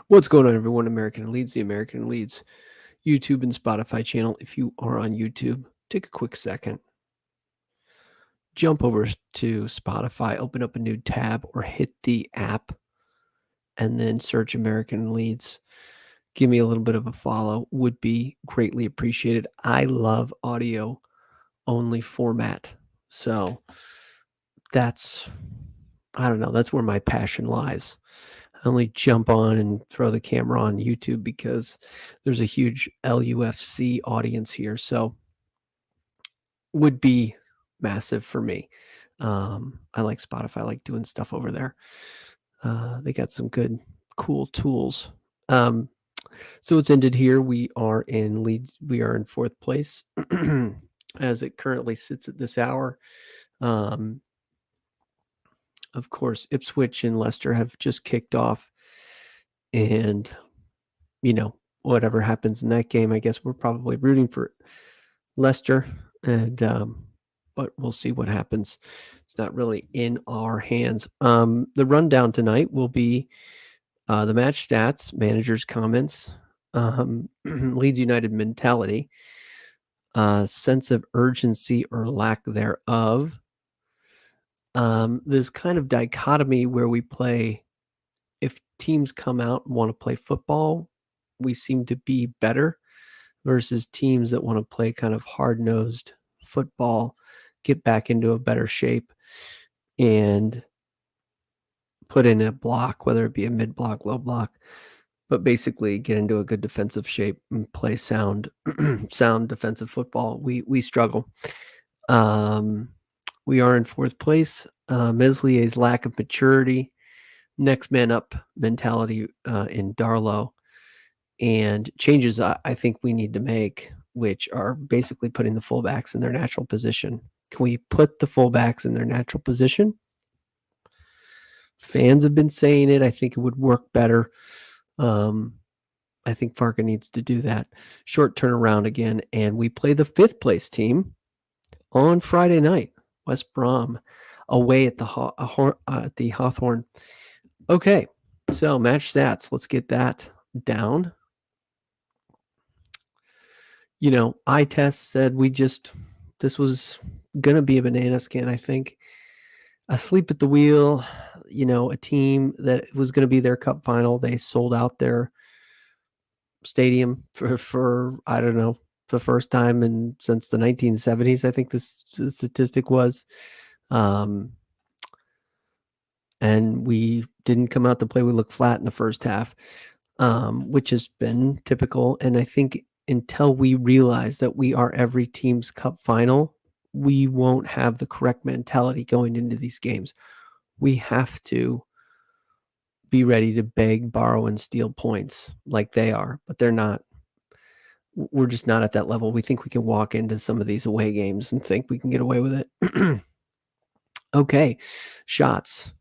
What's going on, everyone? American Leeds, the American Leeds YouTube and Spotify channel. If you are on YouTube, take a quick second, jump over to Spotify, open up a new tab, or hit the app, and then search American Leeds. Give me a little bit of a follow, would be greatly appreciated. I love audio only format. So that's, I don't know, that's where my passion lies. I only jump on and throw the camera on YouTube because there's a huge LUFC audience here. So would be massive for me. I like Spotify. I like doing stuff over there. They got some good, cool tools. So it's ended here. We are in Leeds. We are in fourth place as it currently sits at this hour. Of course, Ipswich and Leicester have just kicked off, and whatever happens in that game, I guess we're probably rooting for Leicester, and but we'll see what happens. It's not really in our hands. The rundown tonight will be the match stats, managers' comments, Leeds United mentality, sense of urgency or lack thereof. This kind of dichotomy where we play, if teams come out and want to play football, we seem to be better versus teams that want to play kind of hard-nosed football, get back into a better shape, and put in a block, whether it be a mid-block, low block, but basically get into a good defensive shape and play sound defensive football. We struggle. We are in fourth place. Meslier's lack of maturity, next man up mentality in Darlow, and changes I think we need to make, which are basically putting the fullbacks in their natural position. Can we put the fullbacks in their natural position? Fans have been saying it. I think it would work better. I think Farka needs to do that. Short turnaround again, and we play the fifth place team on Friday night, West Brom, away at the Hawthorn. Okay, so match stats. Let's get that down. Eye test said this was going to be a banana skin, I think. Asleep at the wheel, a team that was going to be their cup final. They sold out their stadium for I don't know, the first time since the 1970s, I think the statistic was. And we didn't come out to play. We looked flat in the first half, which has been typical. And I think until we realize that we are every team's cup final, we won't have the correct mentality going into these games. We have to be ready to beg, borrow, and steal points like they are, but they're not. We're just not at that level. We think we can walk into some of these away games and think we can get away with it. Okay, shots.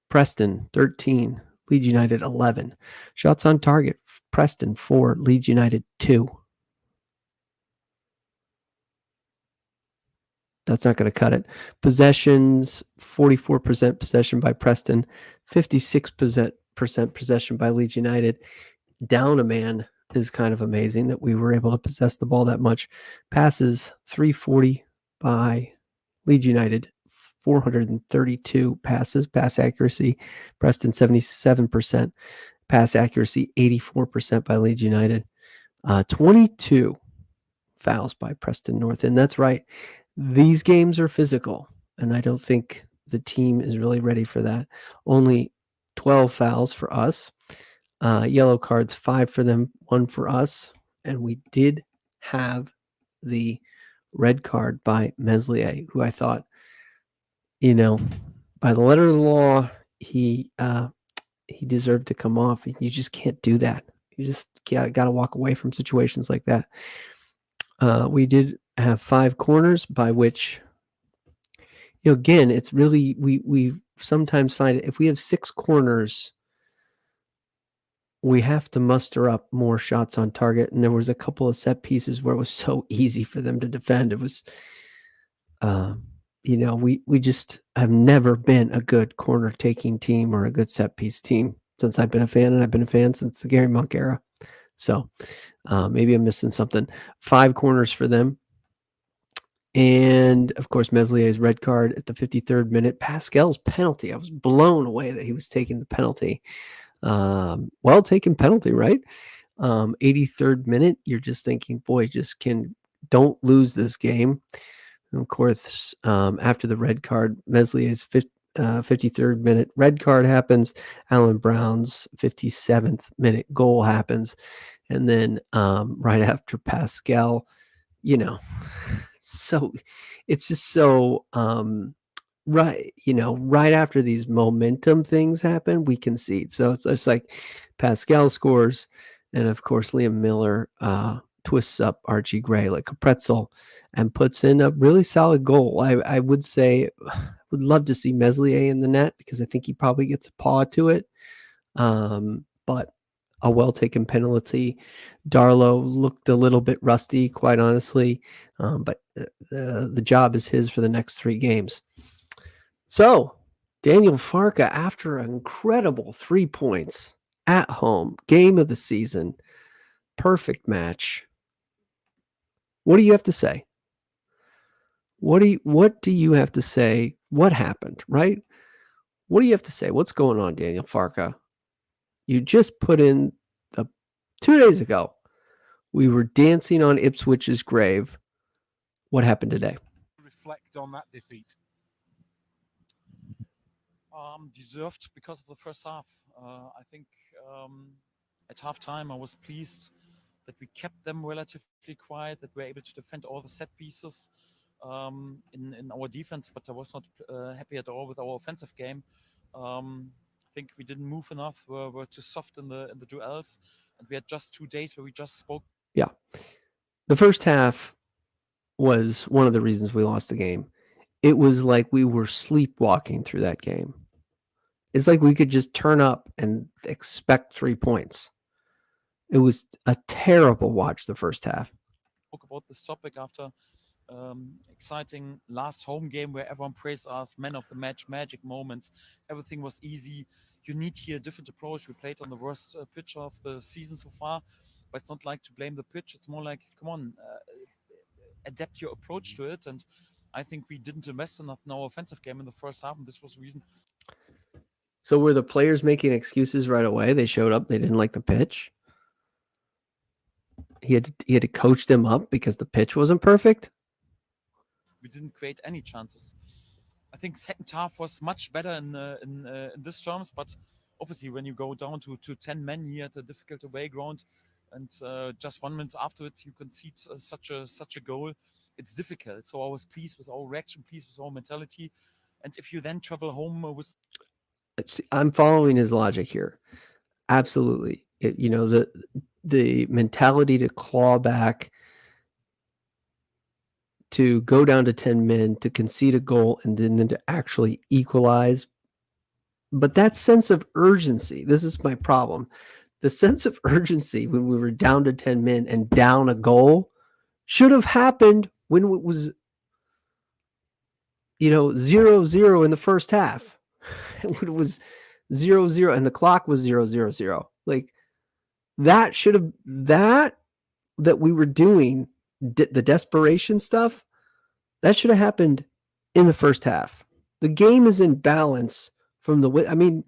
Preston, 13. Leeds United, 11. Shots on target. Preston, 4. Leeds United, 2. That's not going to cut it. Possessions, 44% possession by Preston, 56% possession by Leeds United. Down a man is kind of amazing that we were able to possess the ball that much. Passes, 340 by Leeds United, 432 passes. Pass accuracy, Preston, 77%. Pass accuracy, 84% by Leeds United. 22 fouls by Preston North. And that's right. These games are physical, and I don't think the team is really ready for that. Only 12 fouls for us. Yellow cards, 5 for them, 1 for us. And we did have the red card by Meslier, who I thought, by the letter of the law, he deserved to come off. You just can't do that. You just got to walk away from situations like that. We did have 5 corners, by which, again, it's really, we sometimes find if we have 6 corners, we have to muster up more shots on target. And there was a couple of set pieces where it was so easy for them to defend. It was, we just have never been a good corner taking team or a good set piece team. since I've been a fan, and I've been a fan since the Gary Monk era. So maybe I'm missing something. 5 corners for them. And of course, Meslier's red card at the 53rd minute. Pascal's penalty. I was blown away that he was taking the penalty. Well taken penalty, right? 83rd minute. You're just thinking, boy, don't lose this game. And of course, after the red card, Meslier's 53rd minute red card happens. Alan Brown's 57th minute goal happens. And then right after Pascal, so it's just so right, right after these momentum things happen, we concede. So it's like Pascal scores, and of course Liam Miller twists up Archie Gray like a pretzel and puts in a really solid goal. I would say, would love to see Meslier in the net because I think he probably gets a paw to it. But a well-taken penalty. Darlow looked a little bit rusty, quite honestly, but the job is his for the next 3 games. So, Daniel Farka, after an incredible 3 points at home, game of the season, perfect match. What do you have to say? What do you have to say? What happened, right? What do you have to say? What's going on, Daniel Farka? You just put in 2 days ago, we were dancing on Ipswich's grave. What happened today? Reflect on that defeat. Deserved because of the first half. I think at halftime I was pleased that we kept them relatively quiet, that we were able to defend all the set pieces in our defense, but I was not happy at all with our offensive game. I think we didn't move enough. We're too soft in the duels, and we had just 2 days where we just spoke. Yeah. The first half was one of the reasons we lost the game. It was like we were sleepwalking through that game. It's like we could just turn up and expect 3 points. It was a terrible watch the first half. Spoke about this topic after exciting last home game where everyone praised us, man of the match, magic moments. Everything was easy. You need here a different approach. We played on the worst pitch of the season so far, but it's not like to blame the pitch. It's more like, come on, adapt your approach to it. And I think we didn't invest enough in our offensive game in the first half, and this was the reason. So were the players making excuses right away? They showed up, they didn't like the pitch. He had to coach them up because the pitch wasn't perfect. We didn't create any chances. I think second half was much better in this terms, but obviously when you go down to 10 men here at a difficult away ground, and just 1 minute after it you concede such a goal, it's difficult. So I was pleased with our reaction, pleased with our mentality, and if you then travel home with. I'm following his logic here. Absolutely, the mentality to claw back, to go down to 10 men, to concede a goal, and then to actually equalize. But that sense of urgency, this is my problem. The sense of urgency when we were down to 10 men and down a goal should have happened when it was 0-0 in the first half. When it was 0-0 and the clock was 0-0. Like that should have that we were doing the desperation stuff, that should have happened in the first half. The game is in balance from the. I mean,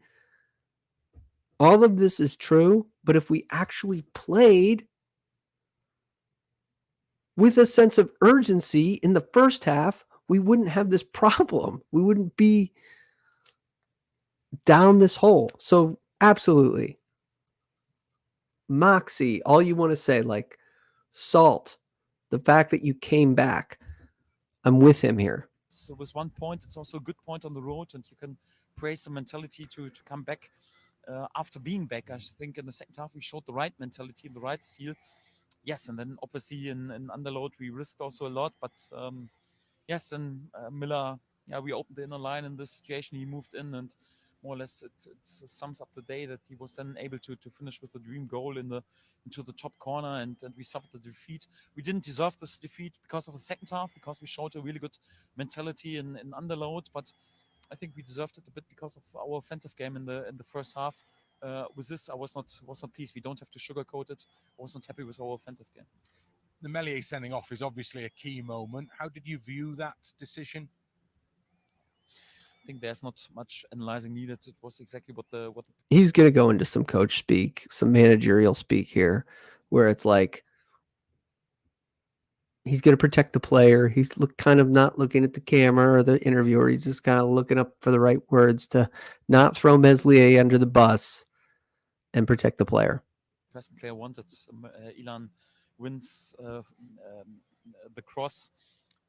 all of this is true, but if we actually played with a sense of urgency in the first half, we wouldn't have this problem. We wouldn't be down this hole. So absolutely. Moxie, all you want to say, like salt, the fact that you came back. I'm with him here. So with 1 point, it's also a good point on the road, and you can praise the mentality to come back after being back. I think in the second half we showed the right mentality, the right steel. Yes, and then obviously in underload we risked also a lot, but yes, and Miller, yeah, we opened the inner line in this situation. He moved in, and more or less it sums up the day that he was then able to finish with the dream goal into the top corner, and we suffered the defeat. We didn't deserve this defeat because of the second half, because we showed a really good mentality in underload, but I think we deserved it a bit because of our offensive game in the first half. with this, I was not pleased. We don't have to sugarcoat it. I was not happy with our offensive game. The Meslier sending off is obviously a key moment. How did you view that decision? I think there's not much analyzing needed. It was exactly what He's going to go into some coach speak, some managerial speak here, where it's like he's going to protect the player. He's kind of not looking at the camera or the interviewer. He's just kind of looking up for the right words to not throw Meslier under the bus and protect the player. present player wanted. Ilan wins the cross,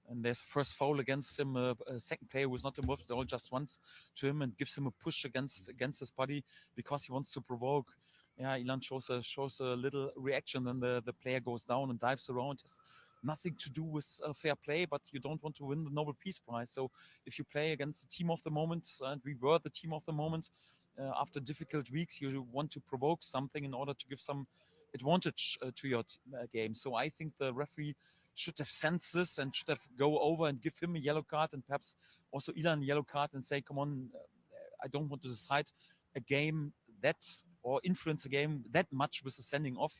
and there's first foul against him. A second player who's not involved at all just runs to him and gives him a push against his body because he wants to provoke. Yeah, Ilan shows a little reaction, then the player goes down and dives around. Has nothing to do with fair play, but you don't want to win the Nobel Peace Prize. So if you play against the team of the moment, and we were the team of the moment, after difficult weeks, you want to provoke something in order to give some advantage to your game. So I think the referee should have sensed this and should have go over and give him a yellow card and perhaps also Ilan a yellow card and say, come on, I don't want to decide a game that or influence a game that much with the sending off.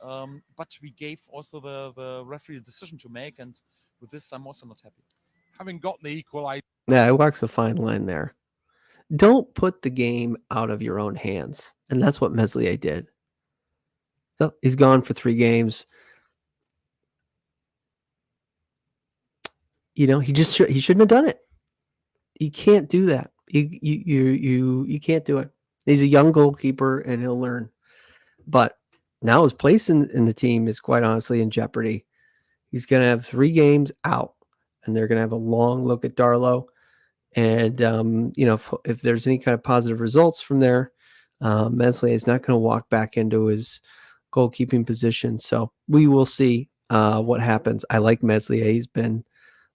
But we gave also the referee a decision to make, and with this, I'm also not happy. Having got the equalizer. Yeah, it walks a fine line there. Don't put the game out of your own hands. And that's what Meslier did. So he's gone for 3 games. He shouldn't have done it. You can't do that. You can't do it. He's a young goalkeeper and he'll learn. But now his place in the team is quite honestly in jeopardy. He's going to have 3 games out, and they're going to have a long look at Darlow. And, if there's any kind of positive results from there, Meslier is not going to walk back into his goalkeeping position. So we will see what happens. I like Meslier. He's been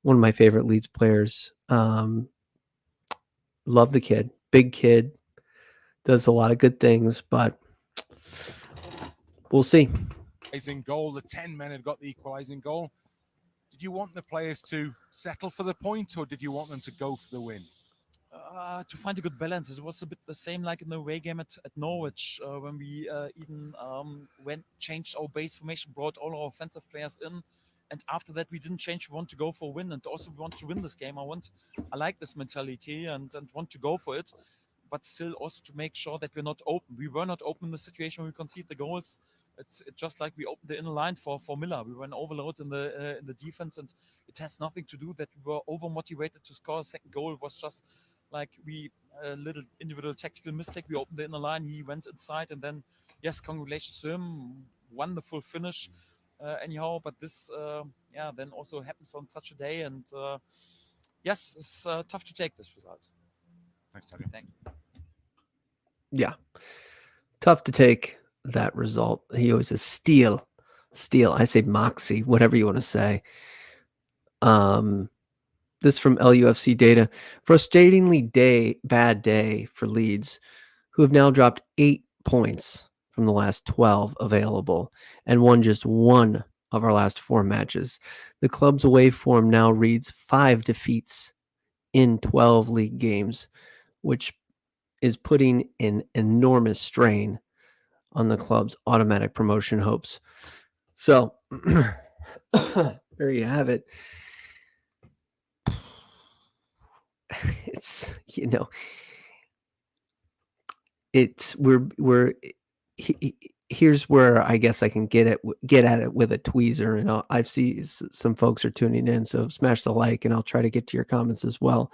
one of my favorite Leeds players. Love the kid. Big kid. Does a lot of good things, but we'll see. Goal. The 10 men had got the equalising goal. Did you want the players to settle for the point, or did you want them to go for the win? To find a good balance. It was a bit the same like in the away game at Norwich, when we even changed our base formation, brought all our offensive players in, and after that we didn't change. We want to go for a win, and also we want to win this game. I like this mentality and want to go for it, but still also to make sure that we're not open. We were not open in the situation when we concede the goals. It's just like we opened the inner line for Miller. We were in overload in the defense, and it has nothing to do that we were over motivated to score a second goal. It was just like a little individual tactical mistake. We opened the inner line. He went inside, and then yes, congratulations to him. Wonderful finish. Anyhow, but this then also happens on such a day, and yes, it's tough to take this result. Thanks, Tony. Thank you. Yeah, tough to take that result. He always says steal. I say moxie, whatever you want to say. This from LUFC data. Frustratingly bad day for Leeds, who have now dropped 8 points from the last 12 available and won just 1 of our last 4 matches. The club's away form now reads 5 defeats in 12 league games, which is putting an enormous strain on the club's automatic promotion hopes. So there you have it. It's, here's where I guess I can get at it with a tweezer, and I've seen some folks are tuning in, so smash the like, and I'll try to get to your comments as well.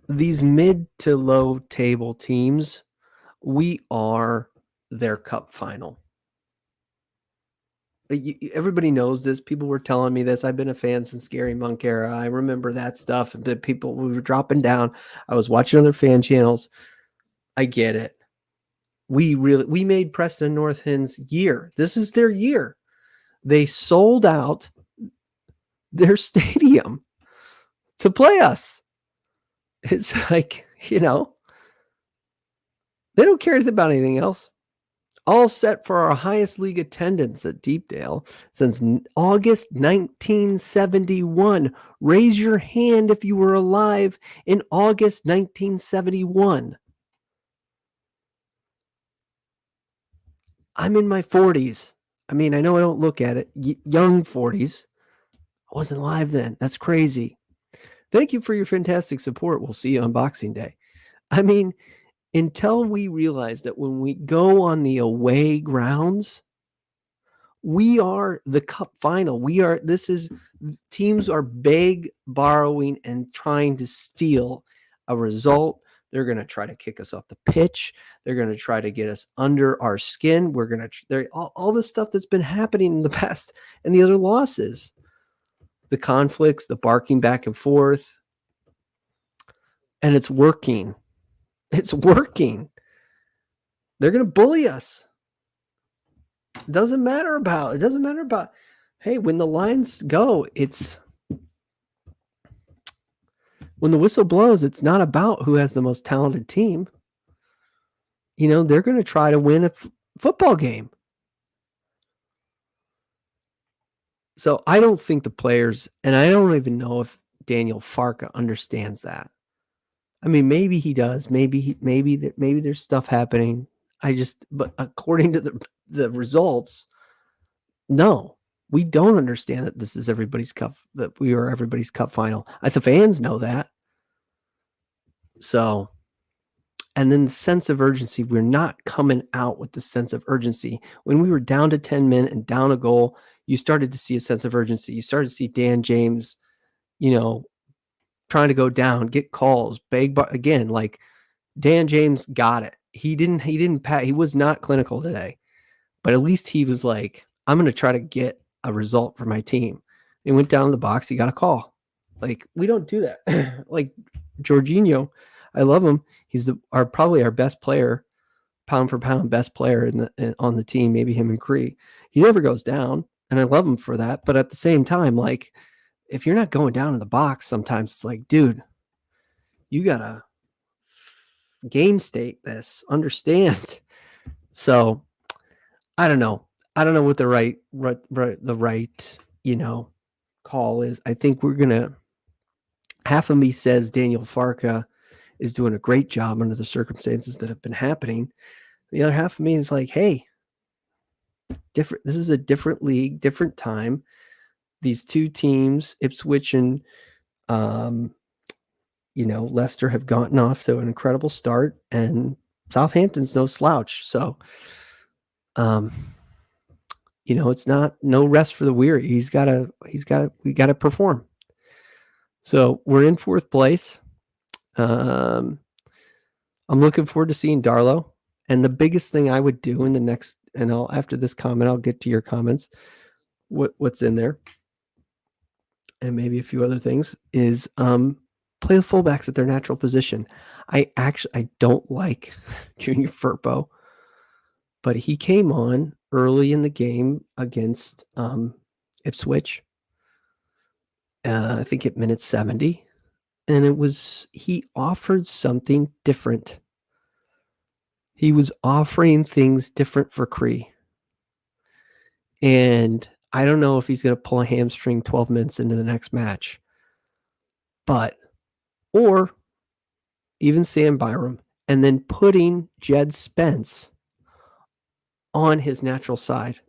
These mid to low table teams, we are their cup final. Everybody knows this. People were telling me this. I've been a fan since Gary Monk era. I remember that stuff. The people, we were dropping down. I was watching other fan channels. I get it. We made Preston North End's year. This is their year. They sold out their stadium to play us. It's like, they don't care about anything else. All set for our highest league attendance at Deepdale since August 1971. Raise your hand if you were alive in August 1971. I'm in my 40s. I mean, I know I don't look at it. Young 40s. I wasn't alive then. That's crazy. Thank you for your fantastic support. We'll see you on Boxing Day. I mean, until we realize that when we go on the away grounds, we are the cup final. Teams are beg, borrowing, and trying to steal a result. They're going to try to kick us off the pitch. They're going to try to get us under our skin. We're going to, all the stuff that's been happening in the past and the other losses, the conflicts, the barking back and forth. And it's working. It's working. They're going to bully us. It doesn't matter about, hey, when the lines go, when the whistle blows, it's not about who has the most talented team. They're going to try to win a football game. So I don't think the players, and I don't even know if Daniel Farka understands that. I mean, maybe he does. Maybe there's stuff happening. But according to the results, no, we don't understand that this is everybody's cup, that we are everybody's cup final. The fans know that. So, and then the sense of urgency, we're not coming out with the sense of urgency. When we were down to 10 men and down a goal, you started to see a sense of urgency. You started to see Dan James, trying to go down, get calls, again, like Dan James got it. He was not clinical today, but at least he was like, I'm going to try to get a result for my team. He went down to the box. He got a call. Like, we don't do that. Like Jorginho, I love him. He's probably our best player, pound for pound, best player on the team. Maybe him and Cree. He never goes down, and I love him for that. But at the same time, like, if you're not going down in the box, sometimes it's like, dude, you gotta game state this, understand. So I don't know. I don't know what the right call is. I think we're gonna. Half of me says Daniel Farka is doing a great job under the circumstances that have been happening. The other half of me is like, hey, different. This is a different league, different time. These two teams, Ipswich and Leicester, have gotten off to an incredible start, and Southampton's no slouch. So, it's no rest for the weary. We got to perform. So we're in fourth place. I'm looking forward to seeing Darlow. And the biggest thing I would do in the next, and after this comment, I'll get to your comments, what's in there, and maybe a few other things, is play the fullbacks at their natural position. I don't like Junior Firpo, but he came on early in the game against Ipswich. I think at minute 70. And he offered something different. He was offering things different for Cree. And I don't know if he's going to pull a hamstring 12 minutes into the next match. Or even Sam Byram, and then putting Jed Spence on his natural side.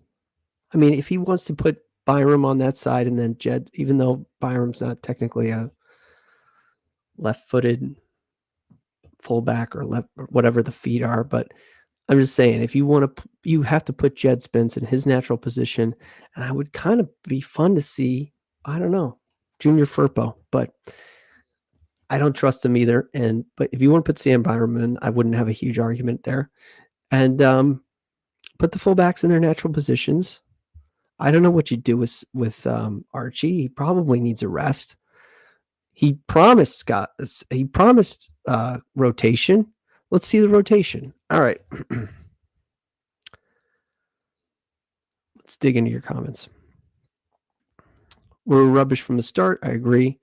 I mean, if he wants to put Byram on that side and then Jed, even though Byram's not technically a left-footed fullback or whatever the feet are, but I'm just saying, if you have to put Jed Spence in his natural position, and I would kind of be fun to see, I don't know, Junior Firpo, but I don't trust him either. But if you want to put Sam Byram in, I wouldn't have a huge argument there. And put the fullbacks in their natural positions. I don't know what you do with Archie. He probably needs a rest. He promised rotation. Let's see the rotation. All right. Let's dig into your comments. We're rubbish from the start. I agree.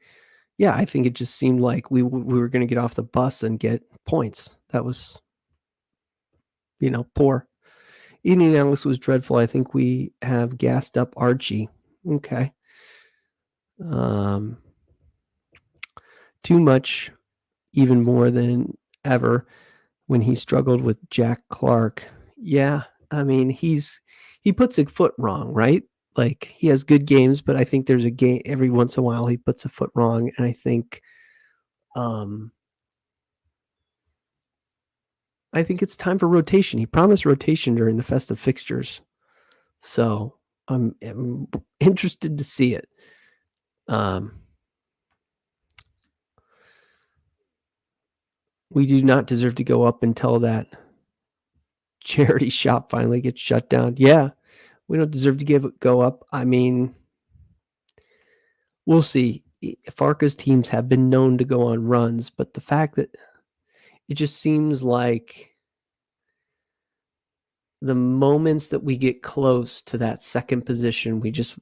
Yeah, I think it just seemed like we were going to get off the bus and get points. That was, poor. Alex was dreadful. I think we have gassed up Archie. Okay. Too much, even more than ever when he struggled with Jack Clark. Yeah, I mean, he puts a foot wrong, right? Like, he has good games, but I think there's a game every once in a while he puts a foot wrong, and I think it's time for rotation. He promised rotation during the festive fixtures. So, I'm interested to see it. We do not deserve to go up until that charity shop finally gets shut down. Yeah, we don't deserve to go up. I mean, we'll see. Farca's teams have been known to go on runs, but the fact that it just seems like the moments that we get close to that second position, we just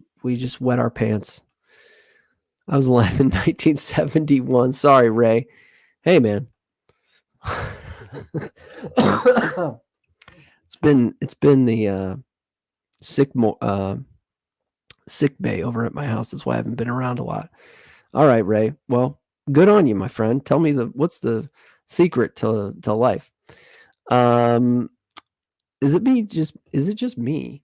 wet our pants. I was alive in 1971. Sorry, Ray. Hey, man. It's been the sick bay over at my house. That's why I haven't been around a lot. All right, Ray. Well, good on you, my friend. Tell me what's the secret to life? Is it me? Is it just me?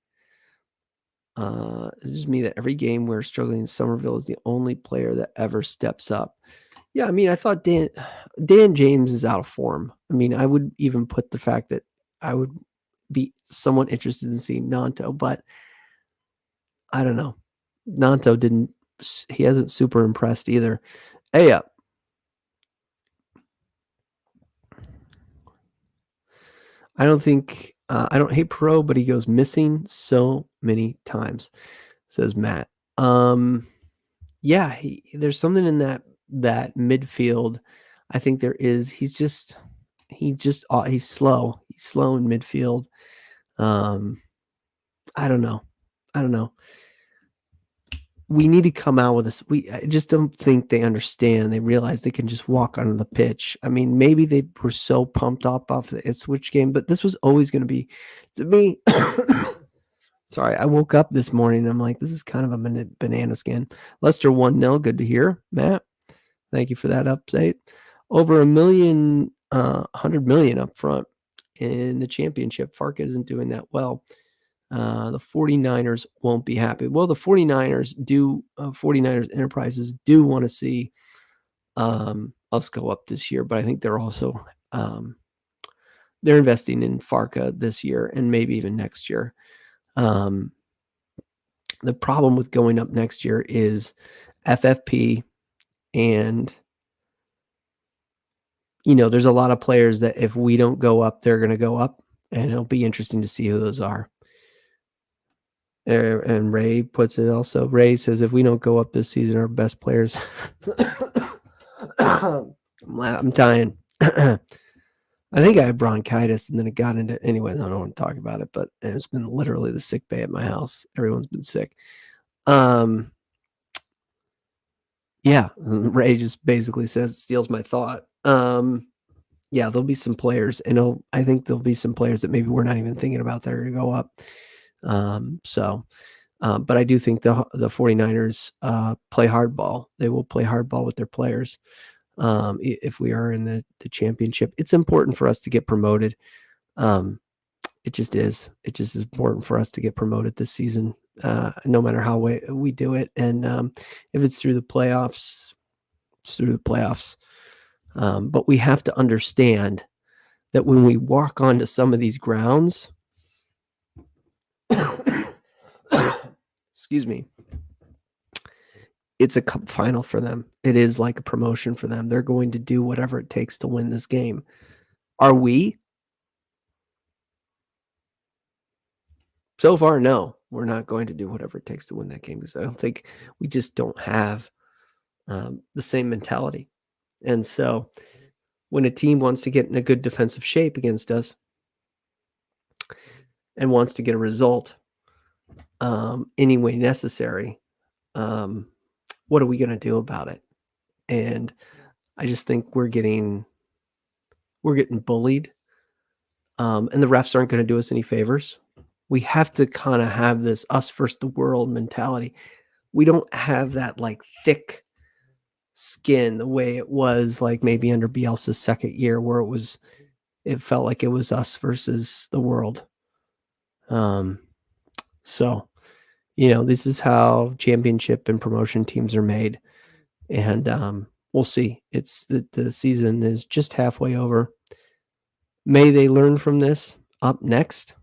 Is it just me that every game we're struggling in Somerville is the only player that ever steps up? Yeah, I mean, I thought Dan James is out of form. I mean, I would even put the fact that I would be somewhat interested in seeing Nanto, but I don't know. Nanto he hasn't super impressed either. Hey up. I don't hate Pro, but he goes missing so many times, says Matt. Yeah, there's something in that midfield. I think there is. He's slow. He's slow in midfield. I don't know. We need to come out with this. I just don't think they understand. They realize they can just walk onto the pitch. I mean, maybe they were so pumped up off the Ipswich game, but this was always going to be, to me. Sorry, I woke up this morning and I'm like, this is kind of a banana skin. Leicester 1-0. Good to hear, Matt. Thank you for that update. Over 100 million up front in the championship. Farke isn't doing that well. The 49ers won't be happy. Well, the 49ers Enterprises do want to see us go up this year, but I think they're also they're investing in Farke this year and maybe even next year. The problem with going up next year is FFP, and there's a lot of players that if we don't go up, they're going to go up, and it'll be interesting to see who those are. And Ray puts it also. Ray says, if we don't go up this season, our best players. I'm dying. I think I had bronchitis, and then it got into. Anyway, I don't want to talk about it, but it's been literally the sick bay at my house. Everyone's been sick. Yeah, Ray just basically steals my thought. Yeah, there'll be some players, and I think there'll be some players that maybe we're not even thinking about that are going to go up. But I do think the 49ers play hardball. They will play hardball with their players. If we are in the championship, it's important for us to get promoted. It just is. It just is important for us to get promoted this season, no matter how we do it. And if it's through the playoffs, it's through the playoffs. But we have to understand that when we walk onto some of these grounds, excuse me, it's a cup final for them. It is like a promotion for them. They're going to do whatever it takes to win this game. Are we? So far, no. We're not going to do whatever it takes to win that game because I don't think we just don't have the same mentality. And so when a team wants to get in a good defensive shape against us and wants to get a result any way necessary, what are we going to do about it? And I just think we're getting bullied, and the refs aren't going to do us any favors. we have to kind of have this us versus the world mentality. We don't have that like thick skin the way it was like maybe under Bielsa's second year, where it felt like it was us versus the world. So, this is how championship and promotion teams are made. And we'll see. It's the season is just halfway over. May they learn from this. Up next,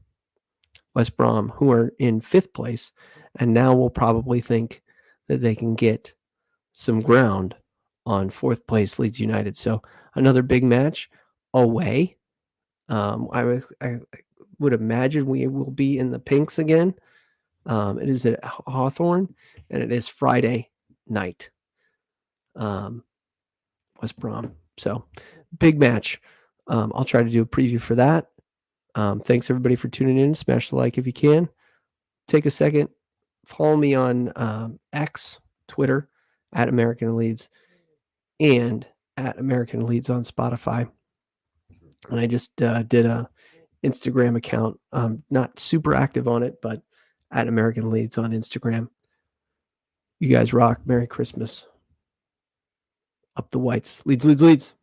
West Brom, who are in 5th place, and now will probably think that they can get some ground on 4th place Leeds United. So another big match away. I would imagine we will be in the pinks again. It is at Hawthorne, and it is Friday night. West Brom. So big match. I'll try to do a preview for that. Thanks everybody for tuning in. Smash the like if you can. Take a second. Follow me on X, Twitter, at American Leeds, and at American Leeds on Spotify. And I just did a Instagram account. Not super active on it, but at American Leeds on Instagram. You guys rock. Merry Christmas. Up the whites. Leeds, Leeds, Leeds.